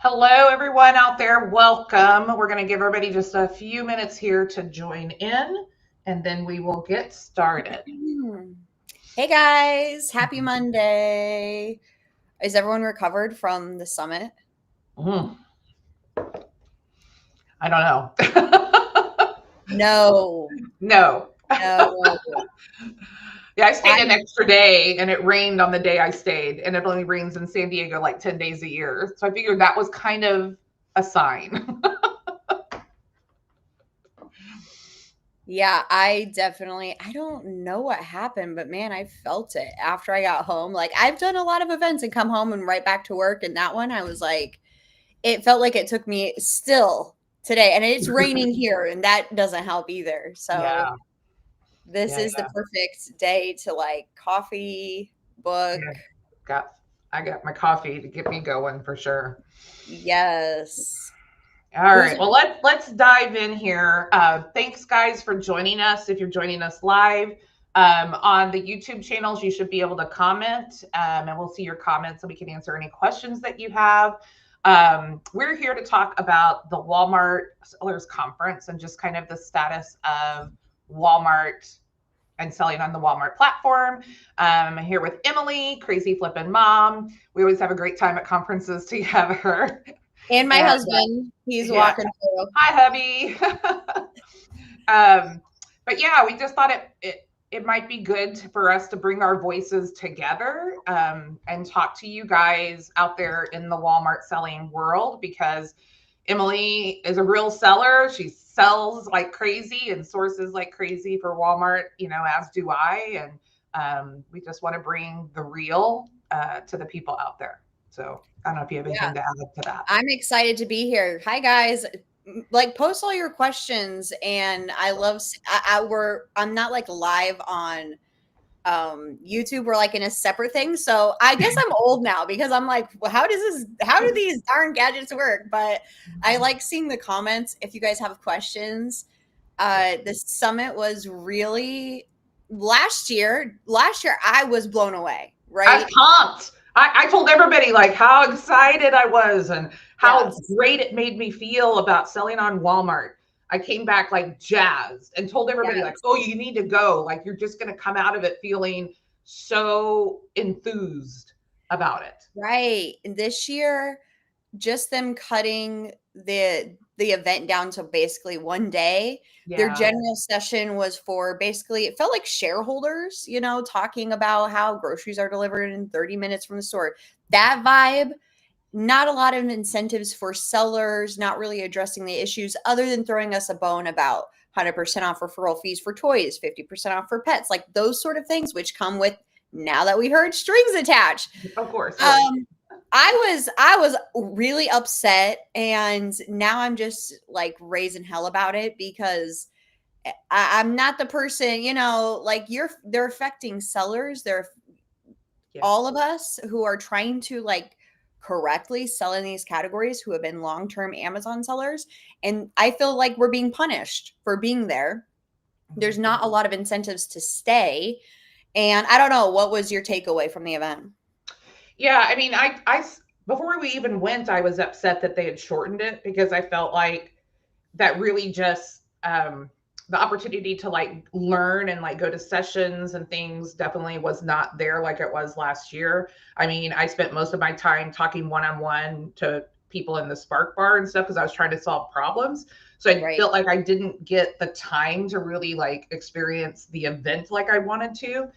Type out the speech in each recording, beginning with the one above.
Hello, everyone out there. Welcome. We're going to give everybody just a few minutes here to join in, and then we will get started. Hmm. Hey guys, happy Monday. Is everyone recovered from the summit? Mm, I don't know. No, No. no. Yeah, I stayed an I extra day and it rained on the day I stayed, and it only rains in San Diego like 10 days a year. So I figured that was kind of a sign. yeah, I don't know what happened, but man, I felt it after I got home. Like I've done a lot of events and come home and right back to work, and that one I was like it felt like it took me still today, and it's raining here and that doesn't help either. So Yeah. this Yeah. is the perfect day to like coffee, book. Yeah. Got I got my coffee to get me going for sure. Yes. All Who's right. Well, let's dive in here. Thanks, guys, for joining us. If you're joining us live on the YouTube channels, you should be able to comment, and we'll see your comments, so we can answer any questions that you have. We're here to talk about the Walmart Sellers Conference and just kind of the status of Walmart and selling on the Walmart platform. I'm here with Emily, crazy flippin' mom. We always have a great time at conferences together. and my And husband, he's yeah, walking through. hi, hubby. um, but yeah, we just thought it might be good for us to bring our voices together and talk to you guys out there in the Walmart selling world, because Emily is a real seller. She sells like crazy and sources like crazy for Walmart, as do I. And we just want to bring the real to the people out there. So I don't know if you have Yeah, anything to add to that. I'm excited to be here. Hi guys. Like post all your questions and I love I'm not like live on YouTube. We're like in a separate thing. So I guess I'm old now because I'm like, well, how do these darn gadgets work? But I like seeing the comments if you guys have questions. The summit was really last year I was blown away, I was right? pumped. I told everybody like how excited I was and how Yes. great it made me feel about selling on Walmart. I came back like jazzed and told everybody like, Yes. oh, you need to go. Like you're just going to come out of it feeling so enthused about it. Right. And this year, just them cutting the event down to basically one day. Their Yeah. general session was for basically it felt like shareholders, talking about how groceries are delivered in 30 minutes from the store. That vibe, not a lot of incentives for sellers, not really addressing the issues other than throwing us a bone about 100% off referral fees for toys, 50% off for pets, like those sort of things, which come with now that we heard strings attached. Of course. Yeah. Um, I was really upset, and now I'm just like raising hell about it because I'm not the person, like they're affecting sellers. They're Yeah. all of us who are trying to like correctly sell in these categories who have been long-term Amazon sellers. And I feel like we're being punished for being there. There's not a lot of incentives to stay. And I don't know, what was your takeaway from the event? Yeah, I mean, before we even went, I was upset that they had shortened it because I felt like that really just the opportunity to like learn and like go to sessions and things definitely was not there like it was last year. I mean, I spent most of my time talking one-on-one to people in the Spark Bar and stuff because I was trying to solve problems. So I Right. felt like I didn't get the time to really like experience the event like I wanted to.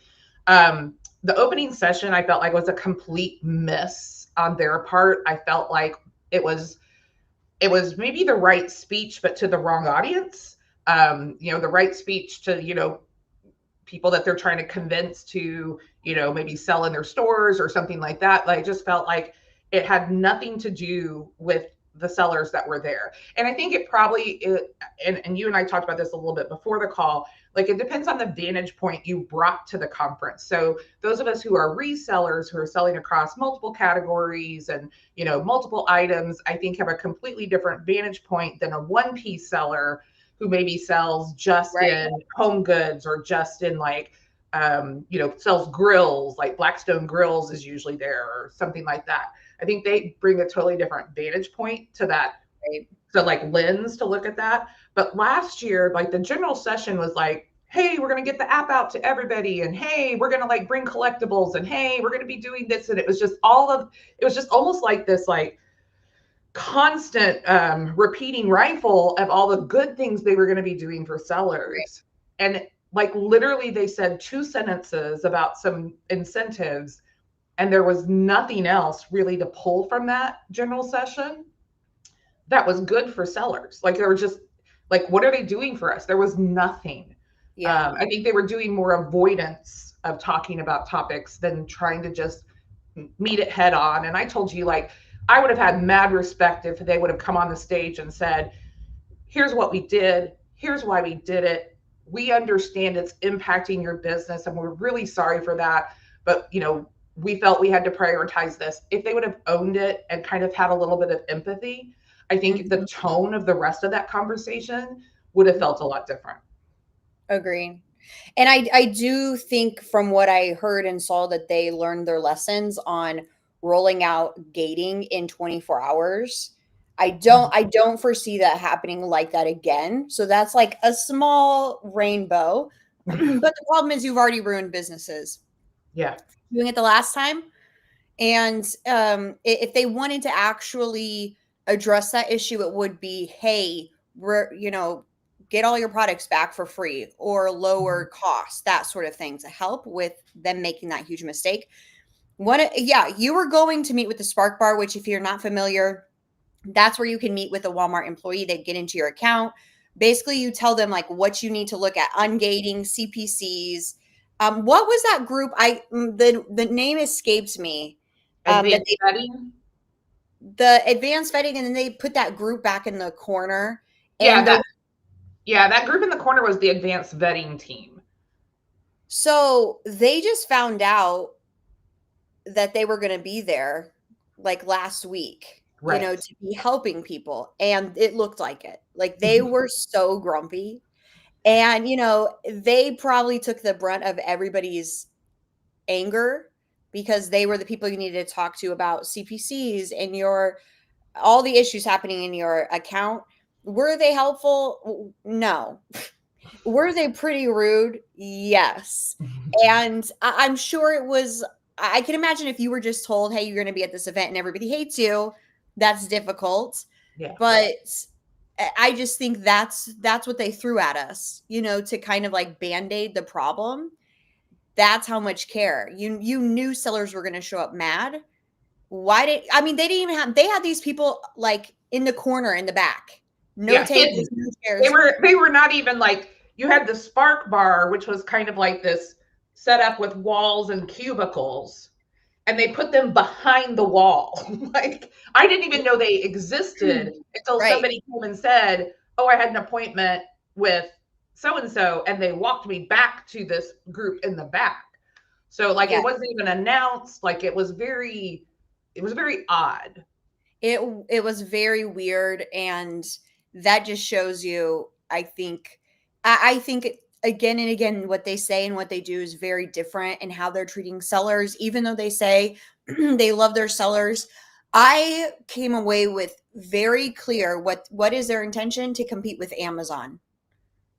The opening session I felt like was a complete miss on their part. I felt like it was it was maybe the right speech, but to the wrong audience. The right speech to, people that they're trying to convince to, maybe sell in their stores or something like that. Like, I just felt like it had nothing to do with the sellers that were there. And I think and you and I talked about this a little bit before the call, like it depends on the vantage point you brought to the conference. So those of us who are resellers who are selling across multiple categories and, multiple items, I think have a completely different vantage point than a one piece seller who maybe sells just Right. in home goods or just in like sells grills, like Blackstone Grills is usually there or something like that. I think they bring a totally different vantage point to that, Right. so like lens to look at that. But last year, like the general session was like, hey, we're going to get the app out to everybody. And hey, we're going to like bring collectibles. And hey, we're going to be doing this. And it was just it was just almost like this, like constant repeating rifle of all the good things they were going to be doing for Right. sellers. And like literally, they said two sentences about some incentives. And there was nothing else really to pull from that general session that was good for sellers. Like they were just like, what are they doing for us? There was nothing. Yeah. I think they were doing more avoidance of talking about topics than trying to just meet it head on. And I told you, like, I would have had mad respect if they would have come on the stage and said, here's what we did, here's why we did it. We understand it's impacting your business and we're really sorry for that. But, we felt we had to prioritize this. If they would have owned it and kind of had a little bit of empathy, I think the Mhm. tone of the rest of that conversation would have felt a lot different. Agree. And I do think from what I heard and saw that they learned their lessons on rolling out gating in 24 hours. I don't foresee that happening like that again. So that's like a small rainbow. But the problem is you've already ruined businesses Yeah. doing it the last time. And if they wanted to actually address that issue, it would be, hey, get all your products back for free or lower costs, that sort of thing to help with them making that huge mistake. Yeah, you were going to meet with the Spark Bar, which if you're not familiar, that's where you can meet with a Walmart employee. They get into your account. Basically, you tell them like what you need to look at, ungating, CPCs. What was that group? The name escapes me. That Advanced they vetting. the advanced vetting, and then they put that group back in the corner. Yeah, And the that group in the corner was the advanced vetting team. so they just found out that they were going to be there like last week, Right. to be helping people, and it looked like it. Like they were so grumpy. And, they probably took the brunt of everybody's anger because they were the people you needed to talk to about CPCs and all the issues happening in your account. Were they helpful? No. Were they pretty rude? Yes. And I'm sure it was. I can imagine if you were just told, hey, you're going to be at this event and everybody hates you, that's difficult. Yeah. But I just think that's what they threw at us, to kind of like band-aid the problem. That's how much care. You knew sellers were going to show up mad. They didn't even they had these people like in the corner in the back. No Yeah, hidden. tables, no They chairs. were they were not even like, you had the Spark Bar, which was kind of like this setup with walls and cubicles, and they put them behind the wall. Like I didn't even know they existed until Right. somebody came and said, "Oh, I had an appointment with so and so," and they walked me back to this group in the back. So like it Yeah. wasn't even announced. Like it was very odd. It was very weird, and that just shows you, I think again and again what they say and what they do is very different, and how they're treating sellers, even though they say they love their sellers. I came away with very clear what is their intention: to compete with Amazon.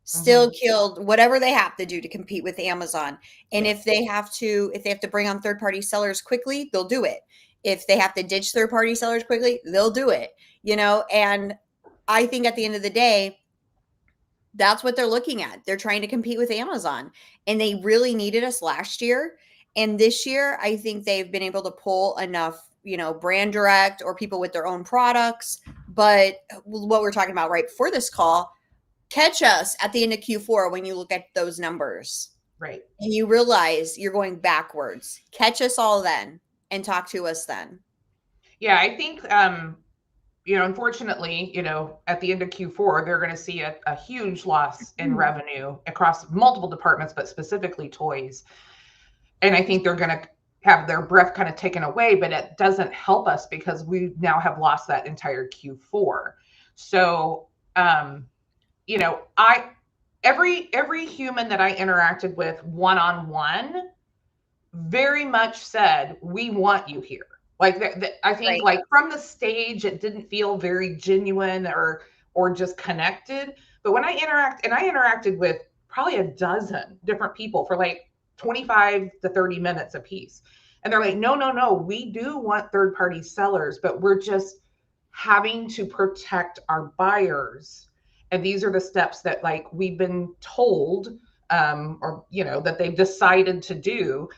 Still Mhm. killed whatever they have to do to compete with Amazon. And Yeah. if they have to bring on third party sellers quickly, they'll do it. If they have to ditch third party sellers quickly, they'll do it. And I think at the end of the day, that's what they're looking at. They're trying to compete with Amazon, and they really needed us last year. And this year, I think they've been able to pull enough, brand direct or people with their own products. But what we're talking about right before this call, catch us at the end of Q4 when you look at those numbers Right. and you realize you're going backwards. Catch us all then and talk to us then. Yeah, I think unfortunately, at the end of Q4, they're going to see a huge loss in revenue across multiple departments, but specifically toys. And I think they're going to have their breath kind of taken away, but it doesn't help us because we now have lost that entire Q4. So, I every human that I interacted with one-on-one very much said, we want you here. Like I think Right. like from the stage, it didn't feel very genuine or just connected. But when I interacted with probably a dozen different people for like 25 to 30 minutes a piece. And they're like, no, no, no, we do want third party sellers, but we're just having to protect our buyers. And these are the steps that like we've been told, or that they've decided to do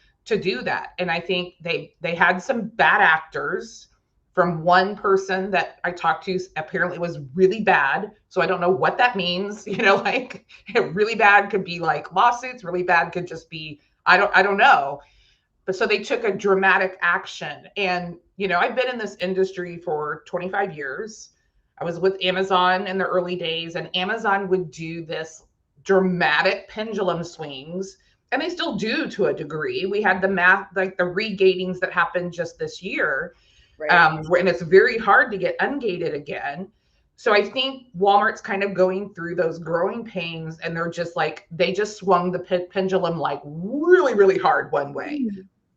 that. And I think they had some bad actors. From one person that I talked to apparently was really bad. So I don't know what that means. Like really bad could be like lawsuits, really bad could just be I don't know. But so they took a dramatic action. And I've been in this industry for 25 years. I was with Amazon in the early days, and Amazon would do this dramatic pendulum swings, and they still do to a degree. We had the math, like the regatings that happened just this year, Right. and it's very hard to get ungated again. So I think Walmart's kind of going through those growing pains, and they just swung the pendulum like really, really hard one way.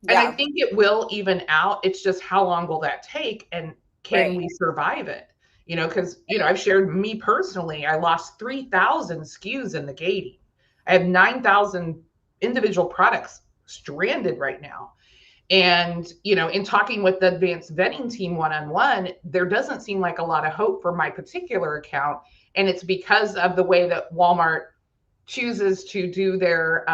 And I Yeah. think it will even out. It's just how long will that take, and can Right. we survive it? Because I've shared, me personally, I lost 3,000 SKUs in the gating. I have 9,000 individual products stranded right now. And in talking with the advanced vetting team one-on-one, there doesn't seem like a lot of hope for my particular account, and it's because of the way that Walmart chooses to do their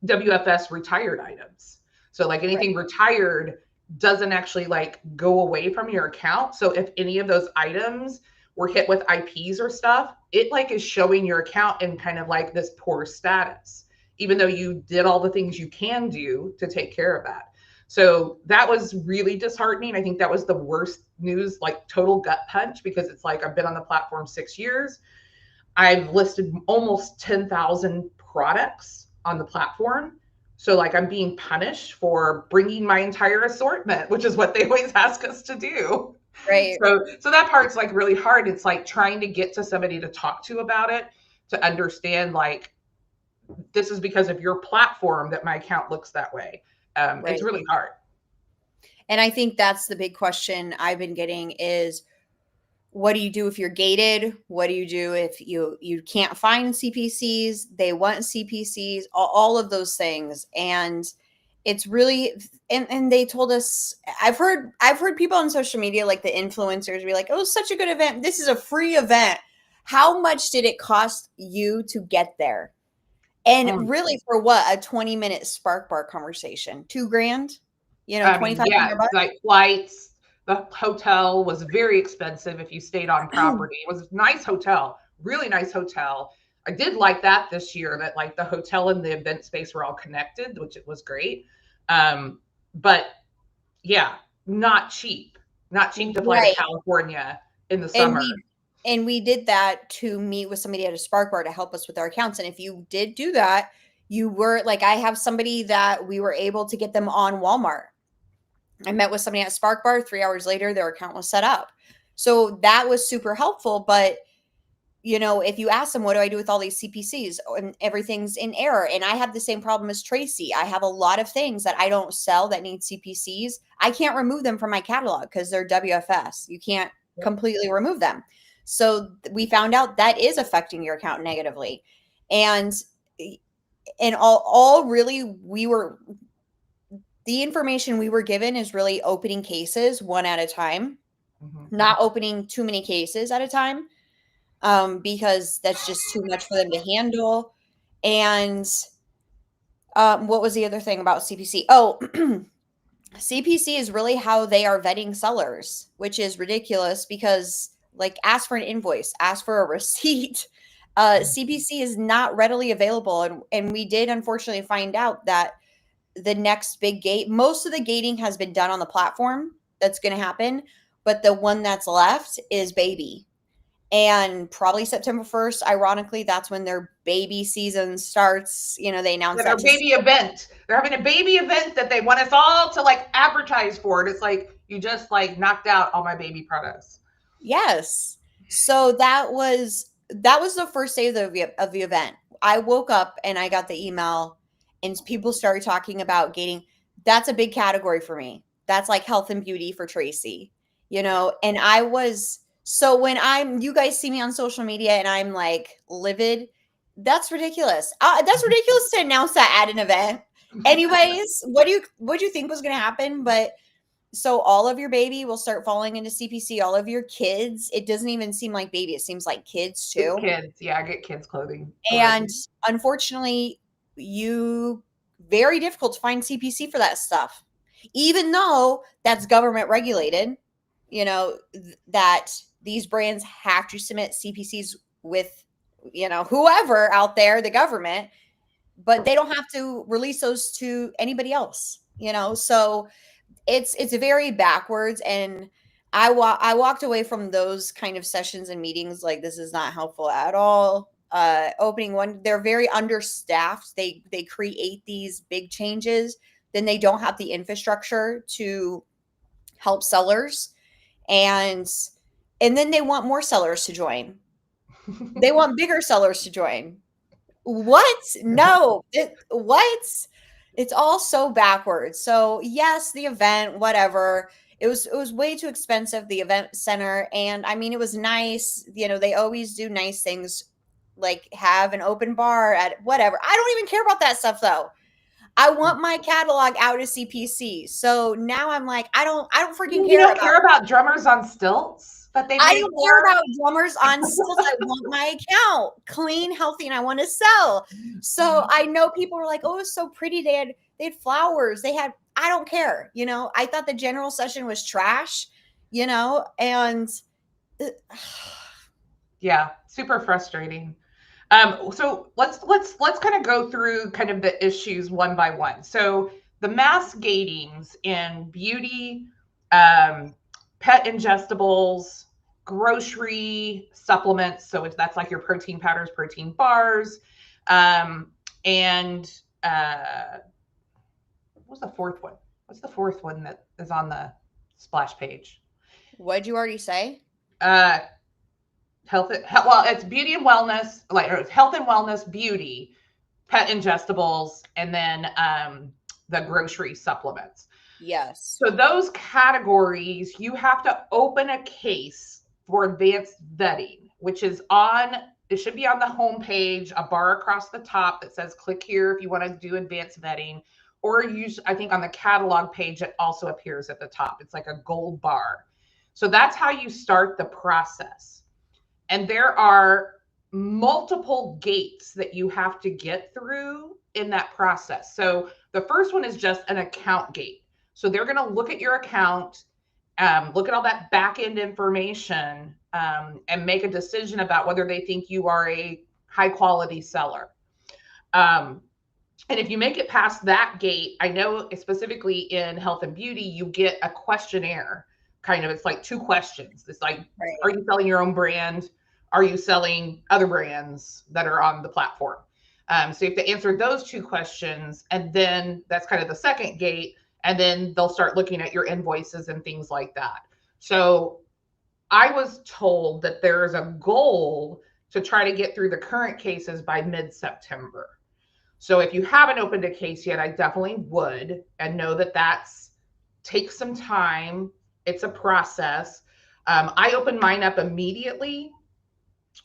WFS retired items. So like anything retired doesn't actually like go away from your account. So if any of those items were hit with IPs or stuff, it like is showing your account in kind of like this poor status, even though you did all the things you can do to take care of that. So that was really disheartening. I think that was the worst news, like total gut punch, because it's like I've been on the platform 6 years. I've listed almost 10,000 products on the platform. So like I'm being punished for bringing my entire assortment, which is what they always ask us to do. Right. So that part's like really hard. It's like trying to get to somebody to talk to about it, to understand like this is because of your platform that my account looks that way. Right. It's really hard. And I think that's the big question I've been getting is, what do you do if you're gated? What do you do if you can't find CPCs? They want CPCs, all of those things. And it's really, and they told us, I've heard people on social media, like the influencers, be like, oh, such a good event. This is a free event. How much did it cost you to get there? And really, for what? A 20-minute Spark Bar conversation, $2,000, I mean, yeah, 2,500 bucks. like flights. The hotel was very expensive if you stayed on property. It was a nice hotel, really nice hotel. I did like that this year, that like the hotel and the event space were all connected, which it was great. But yeah, not cheap. Not cheap to fly to Right. California in the And summer. we did that to meet with somebody at a Spark Bar to help us with our accounts. And if you did do that, you were like, I have somebody that we were able to get them on Walmart. I met with somebody at Spark Bar. 3 hours later, their account was set up. So that was super helpful. But if you ask them, what do I do with all these CPCs? And everything's in error. And I have the same problem as Tracy. I have a lot of things that I don't sell that need CPCs. I can't remove them from my catalog because they're WFS. You can't completely remove them. So we found out that is affecting your account negatively. And all really the information we were given is really opening cases one at a time, not opening too many cases at a time, because that's just too much for them to handle. And what was the other thing about CPC? Oh, CPC is really how they are vetting sellers, which is ridiculous because, like, ask for an invoice, ask for a receipt. CPC is not readily available. And we did unfortunately find out that the next big gate, most of the gating has been done on the platform. That's going to happen. But the one that's left is baby. And probably September 1st, ironically, that's when their baby season starts. They announced Their that. baby event. They're having a baby event that they want us all to like advertise for. And it's like, you just like knocked out all my baby products. Yes. So that was that was the first day of the event. I woke up and I got the email, and people started talking about gating. That's a big category for me. That's like health and beauty for Tracy, and I was, so when you guys see me on social media and I'm like livid, that's ridiculous. That's ridiculous to announce that at an event. Anyways, what do you think was going to happen? But so all of your baby will start falling into CPC, all of your kids. It doesn't even seem like baby, it seems like kids It's too. kids. Yeah, I get kids clothing And already. unfortunately, you very difficult to find CPC for that stuff. Even though that's government regulated, that these brands have to submit CPCs with, whoever out there, the government, but they don't have to release those to anybody else, so it's very backwards. And I walked away from those kind of sessions and meetings like, this is not helpful at all. Opening one, they're very understaffed. They create these big changes, then they don't have the infrastructure to help sellers, and then they want more sellers to join. They want bigger sellers to join. What? No. What? It's all so backwards. So yes, the event, whatever. It was way too expensive, the event center. And I mean, it was nice. They always do nice things, like have an open bar at whatever. I don't even care about that stuff though. I want my catalog out of CPC. So now I'm like, I don't freaking You care don't about. care about drummers on stilts that they I paid don't care for? about drummers on stilts. I want my account clean, healthy, and I want to sell. So I know people were like, "Oh, it's so pretty. They had flowers. They had." I don't care. I thought the general session was trash. And Yeah, super frustrating. So let's kind of go through kind of the issues one by one. So the mass gatings in beauty, pet ingestibles, grocery supplements. So that's like your protein powders, protein bars, and what's the fourth one? What's the fourth one that is on the splash page? what'd you already say? Uh, well, it's beauty and wellness, like or it's health and wellness, beauty, pet ingestibles, and then the grocery supplements. Yes. So those categories, you have to open a case for advanced vetting, which is on, it should be on the homepage, a bar across the top that says click here if you want to do advanced vetting. Or I think on the catalog page, it also appears at the top. It's like a gold bar. So that's how you start the process. And there are multiple gates that you have to get through in that process. So the first one is just an account gate. So they're going to look at your account, look at all that back end information, and make a decision about whether they think you are a high quality seller. And if you make it past that gate, I know specifically in health and beauty, you get a questionnaire. Kind of, it's like two questions. It's like, Right. are you selling your own brand? Are you selling other brands that are on the platform? So you have to answer those two questions. And then that's kind of the second gate. And then they'll start looking at your invoices and things like that. So I was told that there is a goal to try to get through the current cases by mid-September. So if you haven't opened a case yet, I definitely would, and know that takes some time. It's a process. I opened mine up immediately,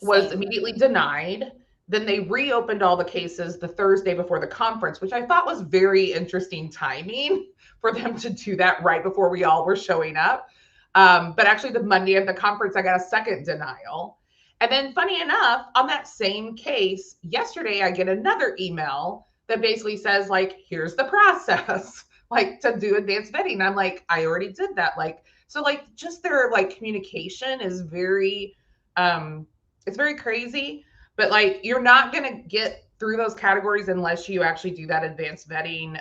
was Same. immediately denied. Then they reopened all the cases the Thursday before the conference, which I thought was very interesting timing for them to do that right before we all were showing up. But actually, the Monday of the conference, I got a second denial. And then, funny enough, on that same case, yesterday, I get another email that basically says, like, here's the process, like to do advanced vetting. I'm like, I already did that. Like, so like just their like communication is it's very crazy, but like you're not going to get through those categories unless you actually do that advanced vetting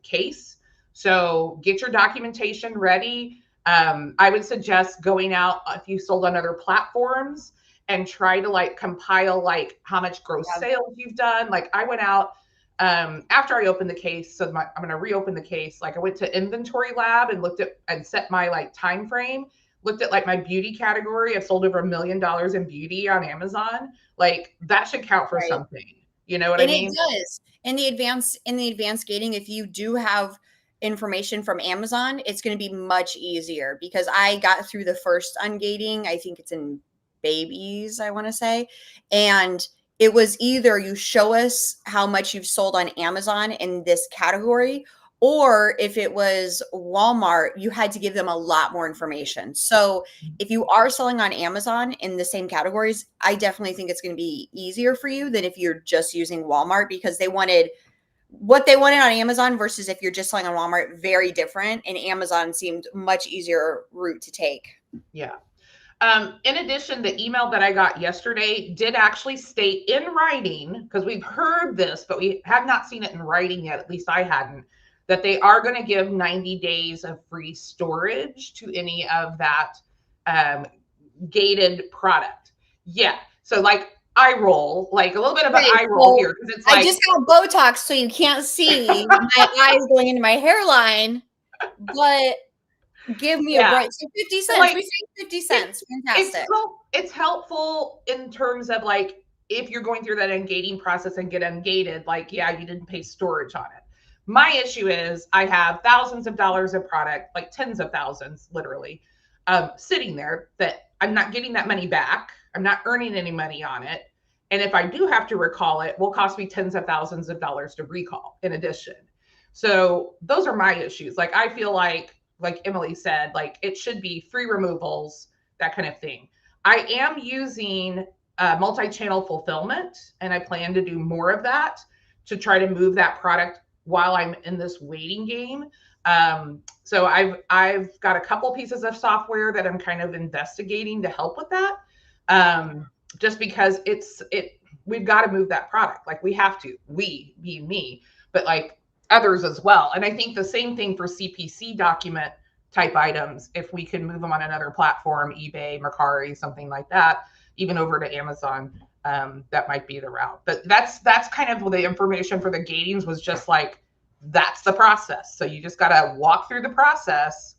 case. So get your documentation ready. I would suggest going out if you sold on other platforms and try to like compile like how much gross sales you've done. Like I went out after I opened the case, so I'm going to reopen the case. Like I went to Inventory Lab and looked at and set my like time frame. looked at like my beauty category, I've sold over $1 million in beauty on Amazon. Like that should count for Right. something. You know what I And it mean? does. In the advanced gating, if you do have information from Amazon, it's going to be much easier because I got through the first ungating. I think it's in babies, I want to say. And it was either you show us how much you've sold on Amazon in this category, or if it was Walmart, you had to give them a lot more information. So if you are selling on Amazon in the same categories, I definitely think it's going to be easier for you than if you're just using Walmart, because they wanted what they wanted on Amazon versus if you're just selling on Walmart, very different. And Amazon seemed much easier route to take. Yeah. In addition, the email that I got yesterday did actually state in writing, because we've heard this, but we have not seen it in writing yet, at least I hadn't, that they are going to give 90 days of free storage to any of that um, gated product. Yeah. So like eye roll, like a little bit of an Okay, eye roll so here, because it's I like, just got Botox, so you can't see my eyes going into my hairline, but give me a yeah, break. So 50 cents. like We say 50 it, cents. Fantastic. it's helpful in terms of like if you're going through that ungating process and get ungated, like yeah, you didn't pay storage on it. My issue is I have thousands of dollars of product, like tens of thousands, literally, sitting there that I'm not getting that money back. I'm not earning any money on it. And if I do have to recall it, will cost me tens of thousands of dollars to recall in addition. So those are my issues. Like I feel like Emily said, like it should be free removals, that kind of thing. I am using multi-channel fulfillment, and I plan to do more of that to try to move that product while I'm in this waiting game. So I've got a couple pieces of software that I'm kind of investigating to help with that. Just because we've got to move that product. Like we have to, we being me, but like others as well. And I think the same thing for CPC document type items. If we can move them on another platform, eBay, Mercari, something like that, even over to Amazon, that might be the route. But that's kind of the information for the gatings, was just like that's the process. So you just got to walk through the process.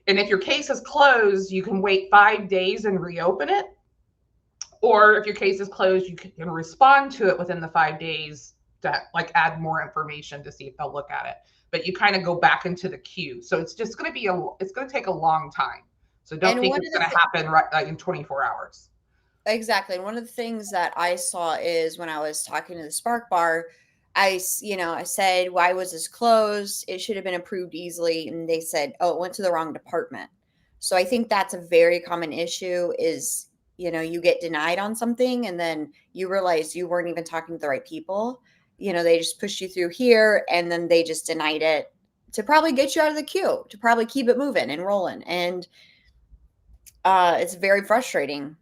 And if your case is closed, you can wait 5 days and reopen it. Or if your case is closed, you can respond to it within the 5 days to like add more information to see if they'll look at it. But you kind of go back into the queue. So it's just going to be it's going to take a long time. So don't And think one it's of the going to happen right in 24 hours. Exactly. And one of the things that I saw is when I was talking to the Spark Bar, I said, why was this closed? It should have been approved easily. And they said, oh, it went to the wrong department. So I think that's a very common issue is, you get denied on something and then you realize you weren't even talking to the right people. They just pushed you through here and then they just denied it to probably get you out of the queue, to probably keep it moving and rolling. And it's very frustrating.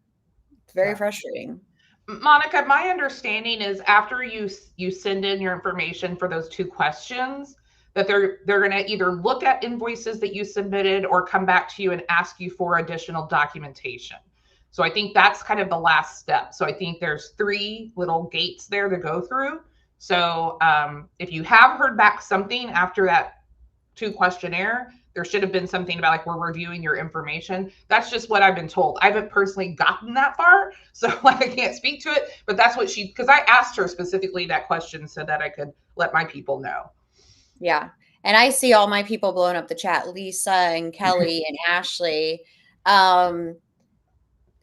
It's very Yeah. frustrating. Monica, my understanding is after you send in your information for those 2 questions, that they're going to either look at invoices that you submitted or come back to you and ask you for additional documentation. So I think that's kind of the last step. So I think there's 3 little gates there to go through. So if you have heard back something after that 2 questionnaire, there should have been something about like we're reviewing your information. That's just what I've been told. I haven't personally gotten that far, so like I can't speak to it, but that's what because I asked her specifically that question so that I could let my people know. Yeah. And I see all my people blowing up the chat, Lisa and Kelly and Ashley.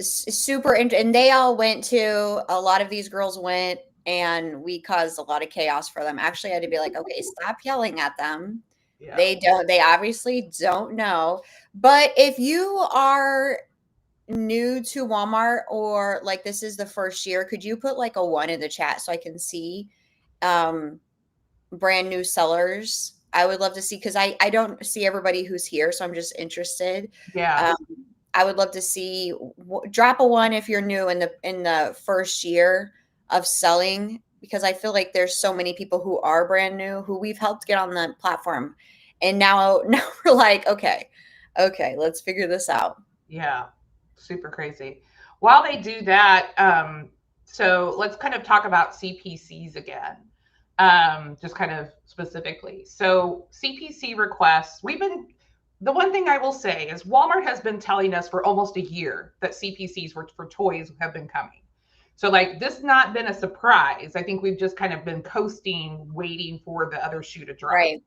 Super. And they all went to, a lot of these girls went, and we caused a lot of chaos for them. Actually, I had to be like, okay, stop yelling at them. Yeah. They obviously don't know. But if you are new to Walmart or like this is the first year, could you put like a 1 in the chat so I can see brand new sellers? I would love to see, because I don't see everybody who's here, so I'm just interested. Yeah. I would love to see, drop a 1 if you're new in the first year of selling, because I feel like there's so many people who are brand new who we've helped get on the platform, and now we're like, okay, let's figure this out. Yeah. Super crazy. While they do that, so let's kind of talk about CPCs again. Just kind of specifically. So CPC requests, the one thing I will say is Walmart has been telling us for almost a year that CPCs for toys have been coming. So like this not been a surprise. I think we've just kind of been coasting, waiting for the other shoe to drop. Right.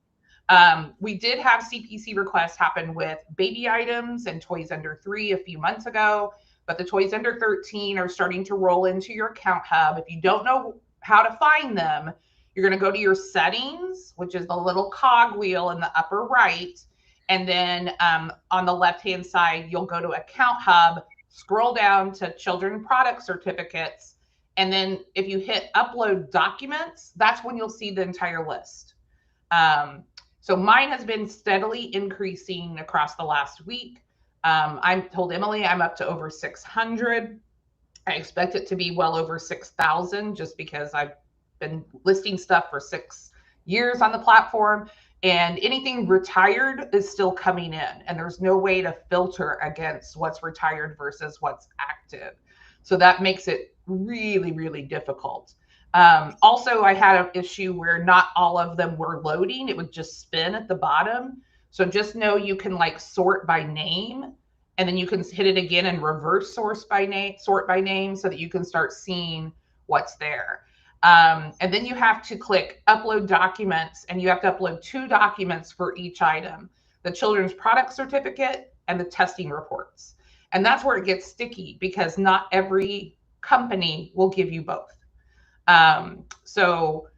We did have CPC requests happen with baby items and toys under 3 a few months ago, but the toys under 13 are starting to roll into your account hub. If you don't know how to find them, you're going to go to your settings, which is the little cog wheel in the upper right. And then on the left hand side, you'll go to account hub, scroll down to children product certificates. And then if you hit upload documents, that's when you'll see the entire list. So mine has been steadily increasing across the last week. I told Emily I'm up to over 600. I expect it to be well over 6,000 just because I've been listing stuff for 6 years on the platform. And anything retired is still coming in, and there's no way to filter against what's retired versus what's active. So that makes it really, really difficult. Also, I had an issue where not all of them were loading. It would just spin at the bottom. So just know you can like sort by name, and then you can hit it again and reverse sort by name so that you can start seeing what's there. And then you have to click upload documents, and you have to upload 2 documents for each item, the children's product certificate and the testing reports. And that's where it gets sticky because not every company will give you both. So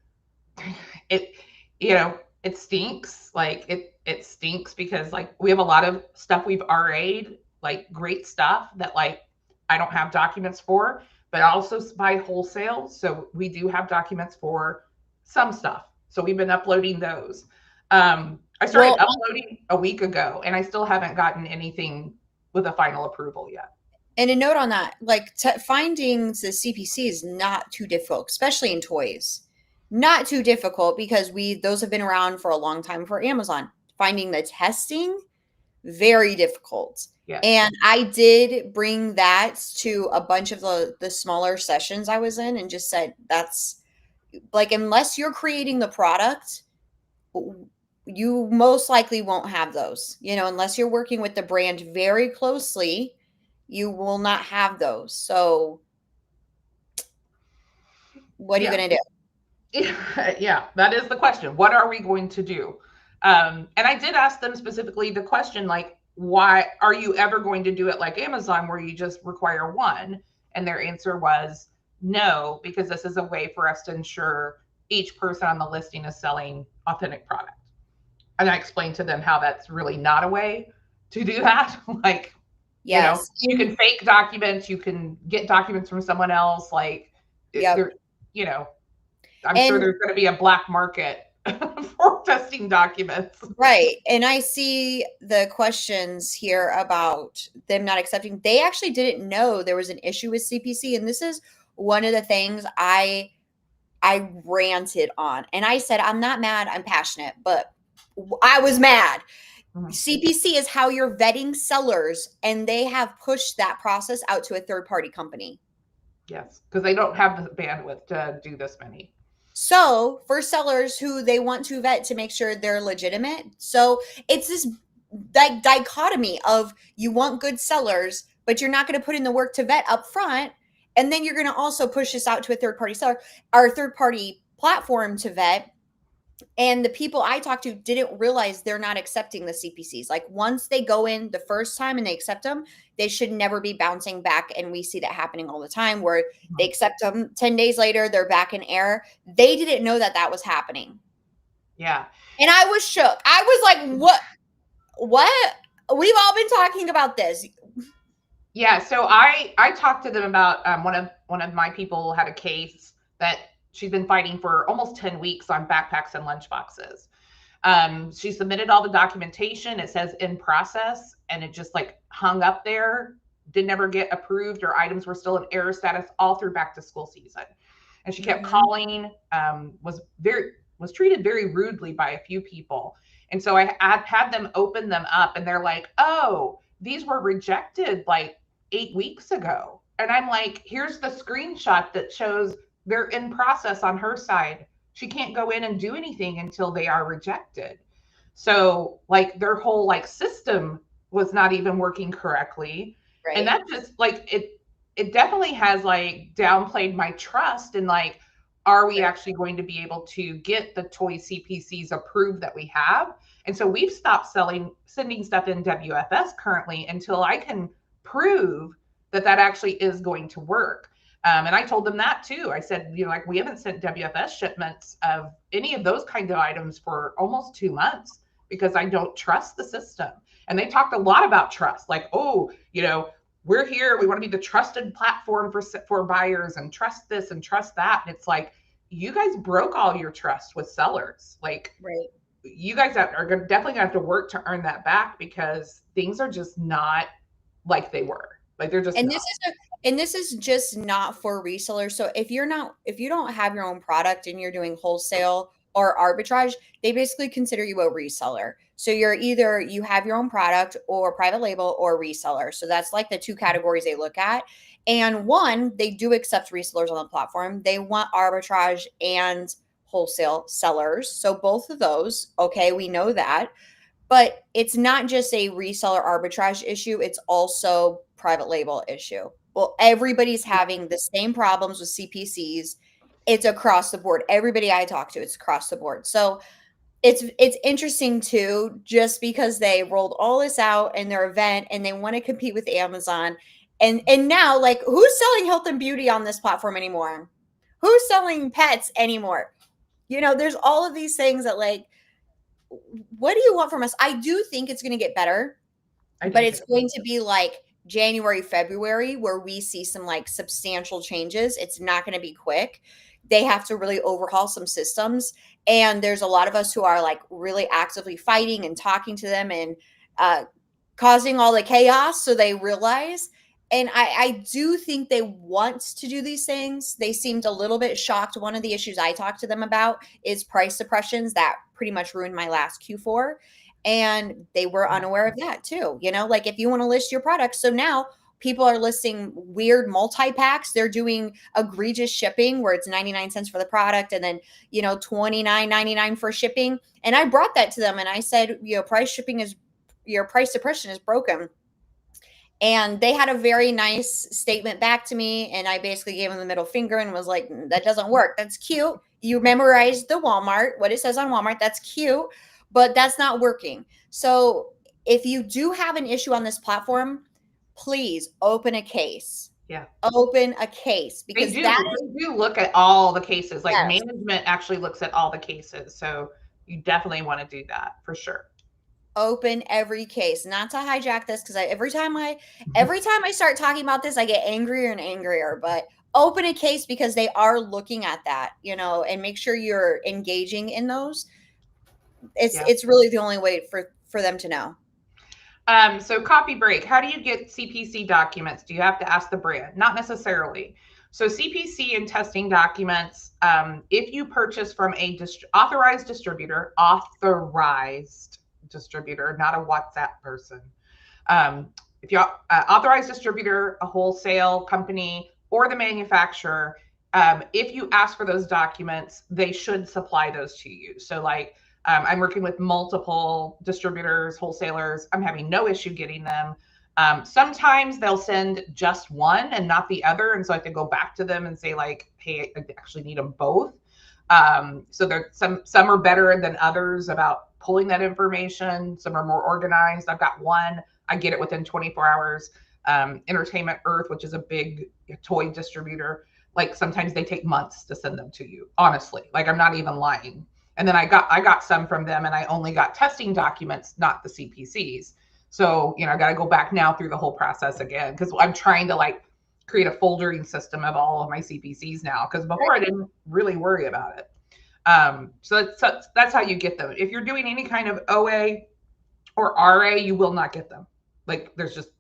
it, it stinks. Like it stinks because like we have a lot of stuff we've RA'd, like great stuff that like I don't have documents for, but I also buy wholesale. So we do have documents for some stuff. So we've been uploading those. I started uploading a week ago and I still haven't gotten anything with a final approval yet. And a note on that, like finding the CPC is not too difficult, especially in toys. Not too difficult because those have been around for a long time for Amazon. Finding the testing, very difficult. Yes. And I did bring that to a bunch of the smaller sessions I was in and just said, that's like, unless you're creating the product, you most likely won't have those, unless you're working with the brand very closely, you will not have those. So what are you going to do? Yeah, that is the question. What are we going to do? And I did ask them specifically the question, like, why are you ever going to do it like Amazon where you just require one? And their answer was no, because this is a way for us to ensure each person on the listing is selling authentic product. And I explained to them how that's really not a way to do that. Like, yes, you can fake documents, you can get documents from someone else. Like, I'm sure there's going to be a black market for testing documents. Right. And I see the questions here about them not accepting. They actually didn't know there was an issue with CPC. And this is one of the things I ranted on. And I said, I'm not mad, I'm passionate, but I was mad. Mm-hmm. CPC is how you're vetting sellers, and they have pushed that process out to a third-party company. Yes, because they don't have the bandwidth to do this many. So for sellers who they want to vet to make sure they're legitimate. So it's this like dichotomy of you want good sellers, but you're not going to put in the work to vet up front. And then you're going to also push this out to a third-party seller, our third-party platform to vet. And the people I talked to didn't realize they're not accepting the CPCs. Like once they go in the first time and they accept them, they should never be bouncing back. And we see that happening all the time where they accept them 10 days later, they're back in error. They didn't know that was happening. Yeah. And I was shook. I was like, what? We've all been talking about this. Yeah. So I talked to them about one of my people had a case that she's been fighting for almost 10 weeks on backpacks and lunchboxes. She submitted all the documentation. It says in process, and it just like hung up there, didn't ever get approved, or items were still in error status all through back to school season. And she kept calling, was treated very rudely by a few people. And so I had them open them up, and they're like, oh, these were rejected like 8 weeks ago. And I'm like, here's the screenshot that shows they're in process on her side. She can't go in and do anything until they are rejected. So like their whole like system was not even working correctly. And Right. that just like it definitely has like downplayed my trust in like, are we Right. actually going to be able to get the toy CPCs approved that we have? And so we've stopped sending stuff in WFS currently until I can prove that that actually is going to work. And I told them that too. I said, you know, like we haven't sent WFS shipments of any of those kind of items for almost 2 months because I don't trust the system. And they talked a lot about trust, like, oh, you know, we're here. We want to be the trusted platform for buyers and trust this and trust that. And it's like, you guys broke all your trust with sellers. Like, Right. you guys are definitely gonna have to work to earn that back because things are just not like they were. Like they're just And not. this is just not for resellers. So if you don't have your own product and you're doing wholesale or arbitrage, they basically consider you a reseller. So you're either you have your own product or private label or reseller. So that's like the two categories they look at. And one, they do accept resellers on the platform. They want arbitrage and wholesale sellers. So both of those, okay, we know that. But it's not just a reseller arbitrage issue, it's also private label issue. Well, everybody's having the same problems with CPCs. It's across the board. Everybody I talk to, it's across the board. So it's interesting too, just because they rolled all this out in their event and they want to compete with Amazon. And now, like, who's selling health and beauty on this platform anymore? Who's selling pets anymore? You know, there's all of these things that like, what do you want from us? I do think it's going to get better, I but do it's too. going to be like January, February, where we see some like substantial changes. It's not going to be quick. They have to really overhaul some systems. And there's a lot of us who are like really actively fighting and talking to them and uh, causing all the chaos so they realize. And I do think they want to do these things. They seemed a little bit shocked. One of the issues I talked to them about is price suppressions that pretty much ruined my last Q4. And they were Yeah. unaware of that too. You know, like if you want to list your products. So now people are listing weird multi packs. They're doing egregious shipping where it's 99 cents for the product and then, you know, 29.99 for shipping. And I brought that to them and I said, you know, your price suppression is broken. And they had a very nice statement back to me. And I basically gave them the middle finger and was like, that doesn't work. That's cute. You memorized the Walmart, what it says on Walmart. That's cute, but that's not working. So if you do have an issue on this platform, please open a case. Yeah. Open a case They because do. that is, They do look at all the cases. Like yes, management actually looks at all the cases. So you definitely want to do that for sure. open every case. Not to hijack this because every time I start talking about this, I get angrier and angrier. But open a case because they are looking at that, you know, and make sure you're engaging in those. Yeah. It's really the only way for them to know. So copy break. How do you get CPC documents? Do you have to ask the brand? Not necessarily. So CPC and testing documents, if you purchase from a authorized distributor, not a WhatsApp person. If you authorized distributor, a wholesale company, or the manufacturer, if you ask for those documents, they should supply those to you. So like I'm working with multiple distributors, wholesalers. I'm having no issue getting them. Sometimes they'll send just one and not the other. And so I have to go back to them and say like, hey, I actually need them both. So there some are better than others about pulling that information. Some are more organized. I've got one, I get it within 24 hours. Entertainment Earth, which is a big toy distributor, like sometimes they take months to send them to you. Honestly, like I'm not even lying. And then I got some from them and I only got testing documents, not the CPCs. So, you know, I got to go back now through the whole process again because I'm trying to like create a foldering system of all of my CPCs now because before I didn't really worry about it. So that's how you get them. If you're doing any kind of OA or RA, you will not get them. Like there's just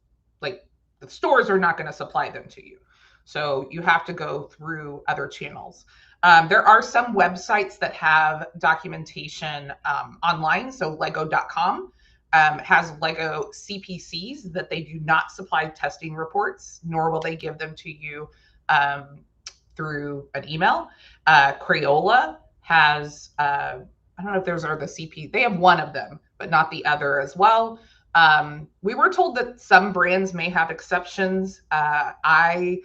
like the stores are not going to supply them to you. So you have to go through other channels. There are some websites that have documentation online. So lego.com has Lego CPCs that they do not supply testing reports, nor will they give them to you through an email. Crayola has I don't know if those are the CP. They have one of them, but not the other as well. We were told that some brands may have exceptions. I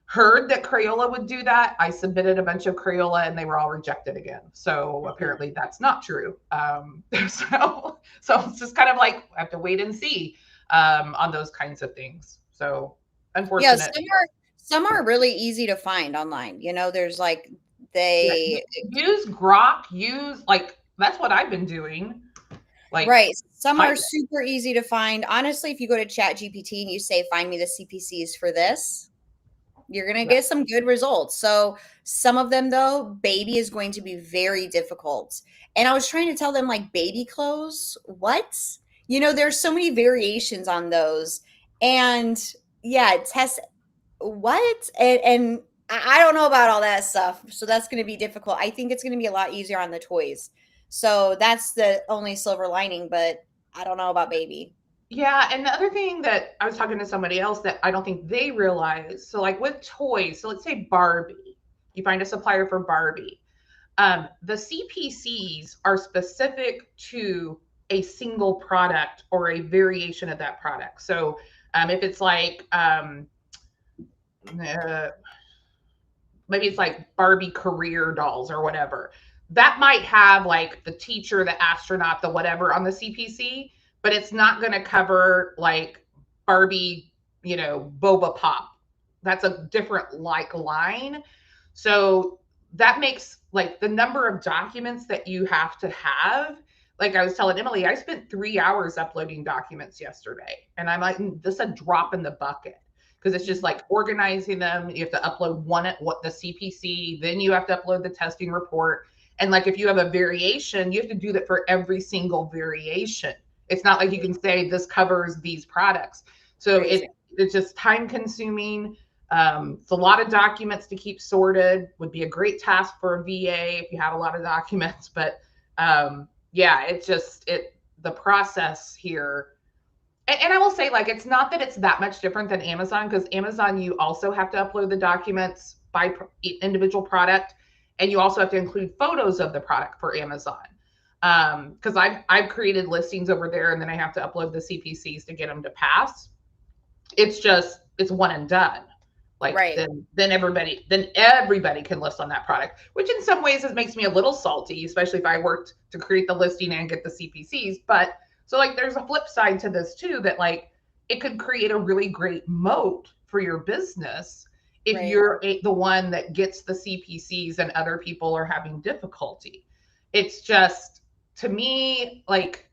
heard that Crayola would do that. I submitted a bunch of Crayola and they were all rejected again. So apparently that's not true. So it's just kind of like I have to wait and see on those kinds of things. So Yeah, unfortunate. some are really easy to find online. You know, there's like Yeah, they use Grok. Use like that's what I've been doing. Like right. Some I are super easy to find. Honestly, if you go to Chat GPT and you say, find me the CPCs for this, you're going to yeah. get some good results. So some of them though, baby is going to be very difficult. And I was trying to tell them like baby clothes, what? You know, there's so many variations on those. And yeah, test what? And I don't know about all that stuff. So that's going to be difficult. I think it's going to be a lot easier on the toys. So that's the only silver lining, but I don't know about baby. Yeah, and the other thing that I was talking to somebody else that I don't think they realize, so like with toys, so let's say Barbie, you find a supplier for Barbie. The CPCs are specific to a single product or a variation of that product. So if it's like uh, maybe it's like Barbie career dolls or whatever. That might have like the teacher, the astronaut, the whatever on the CPC, but it's not going to cover like Barbie, Boba Pop. That's a different like line. So that makes like the number of documents that you have to have. Like I was telling Emily, I spent 3 hours uploading documents yesterday, and I'm like, this is a drop in the bucket because it's just like organizing them. You have to upload one at what the CPC, then you have to upload the testing report. And like if you have a variation, you have to do that for every single variation. It's not like you can say this covers these products. So Crazy. it's just time consuming. It's a lot of documents to keep sorted. Would be a great task for a VA if you have a lot of documents. But yeah, it's just the process here. And I will say, like, it's not that it's that much different than Amazon, because Amazon, you also have to upload the documents by individual product, and you also have to include photos of the product for Amazon. Because I've created listings over there, and then I have to upload the CPCs to get them to pass. It's one and done. Like Right. then everybody can list on that product, which in some ways it makes me a little salty, especially if I worked to create the listing and get the CPCs. But so like there's a flip side to this too, that like it could create a really great moat for your business if Right. you're the one that gets the CPCs and other people are having difficulty. It's just, to me, like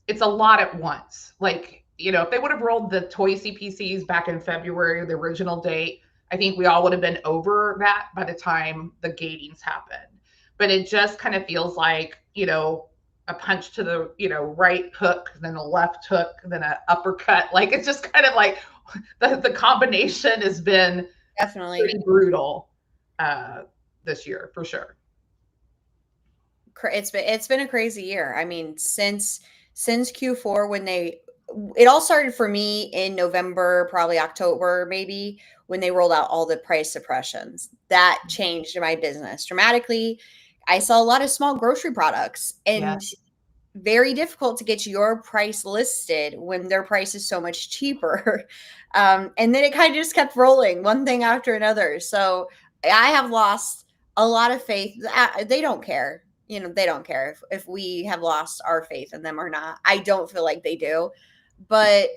it's a lot at once. Like, if they would have rolled the toy CPCs back in February, the original date, I think we all would have been over that by the time the gatings happened. But it just kind of feels like, a punch to the, right hook, then a left hook, then an uppercut. Like it's just kind of like the combination has been Definitely. pretty brutal this year for sure. It's been a crazy year. I mean, since Q4 when it all started for me in November, probably October, maybe when they rolled out all the price suppressions. That changed my business dramatically. I saw a lot of small grocery products Yeah. and very difficult to get your price listed when their price is so much cheaper. And then it kind of just kept rolling one thing after another. So I have lost a lot of faith. They don't care. They don't care if we have lost our faith in them or not. I don't feel like they do. But,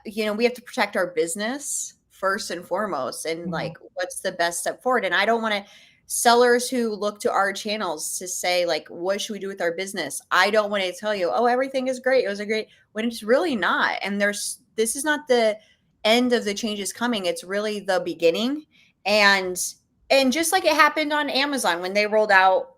we have to protect our business first and foremost. And like, what's the best step forward? And I don't want to sellers who look to our channels to say like, what should we do with our business? I don't want to tell you, oh, everything is great, it was a great, when it's really not. And this is not the end of the changes coming, it's really the beginning. And just like it happened on Amazon when they rolled out,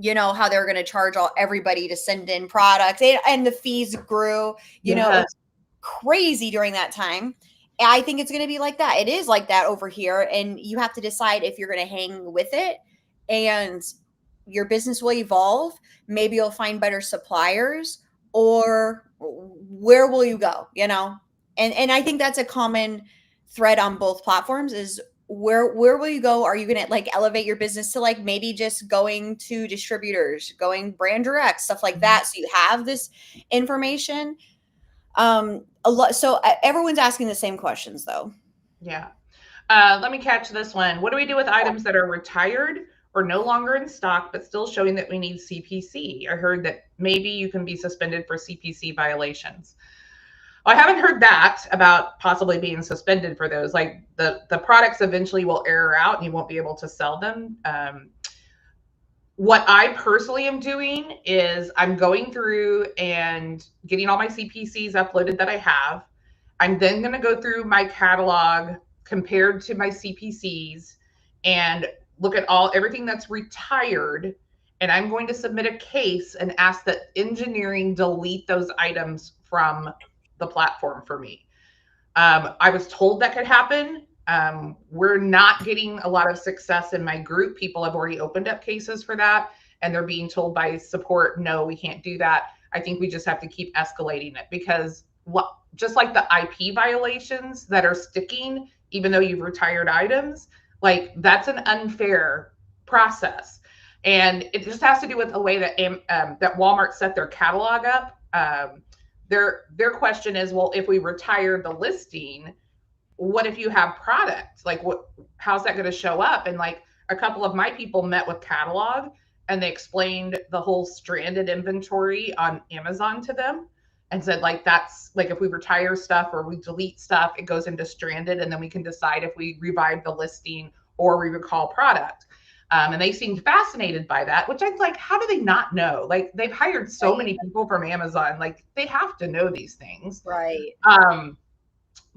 how they were going to charge everybody to send in products, and the fees grew. It Yeah. was crazy during that time. I think it's going to be like that. It is like that over here. And you have to decide if you're going to hang with it and your business will evolve. Maybe you'll find better suppliers, or where will you go, And I think that's a common thread on both platforms is where will you go? Are you going to like elevate your business to like maybe just going to distributors, going brand direct, stuff like that, so you have this information? A lot. So everyone's asking the same questions though. Yeah. Let me catch this one. What do we do with items that are retired or no longer in stock, but still showing that we need CPC? I heard that maybe you can be suspended for CPC violations. Well, I haven't heard that about possibly being suspended for those. Like the products eventually will air out and you won't be able to sell them. What I personally am doing is I'm going through and getting all my CPCs uploaded that I have. I'm then going to go through my catalog compared to my CPCs and look at everything that's retired. And I'm going to submit a case and ask that engineering delete those items from the platform for me. I was told that could happen. We're not getting a lot of success in my group. People have already opened up cases for that, and they're being told by support, no, we can't do that. I think we just have to keep escalating it because just like the IP violations that are sticking, even though you've retired items, like that's an unfair process. And it just has to do with the way that that Walmart set their catalog up. Their question is, well, if we retire the listing, what if you have product? Like, how's that going to show up? And like a couple of my people met with catalog and they explained the whole stranded inventory on Amazon to them and said, like, that's like if we retire stuff or we delete stuff, it goes into stranded, and then we can decide if we revive the listing or we recall product. And they seemed fascinated by that, which I'm like, how do they not know? Like, they've hired so many people from Amazon, like they have to know these things. Right.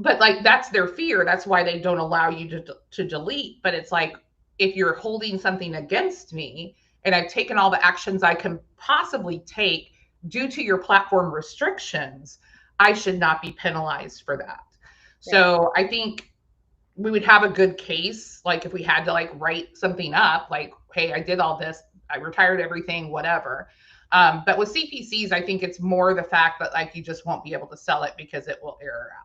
But like that's their fear. That's why they don't allow you to delete. But it's like, if you're holding something against me and I've taken all the actions I can possibly take due to your platform restrictions, I should not be penalized for that. Right. So I think we would have a good case, like if we had to like write something up, like, hey, I did all this, I retired everything, whatever. But with CPCs, I think it's more the fact that like you just won't be able to sell it because it will air out.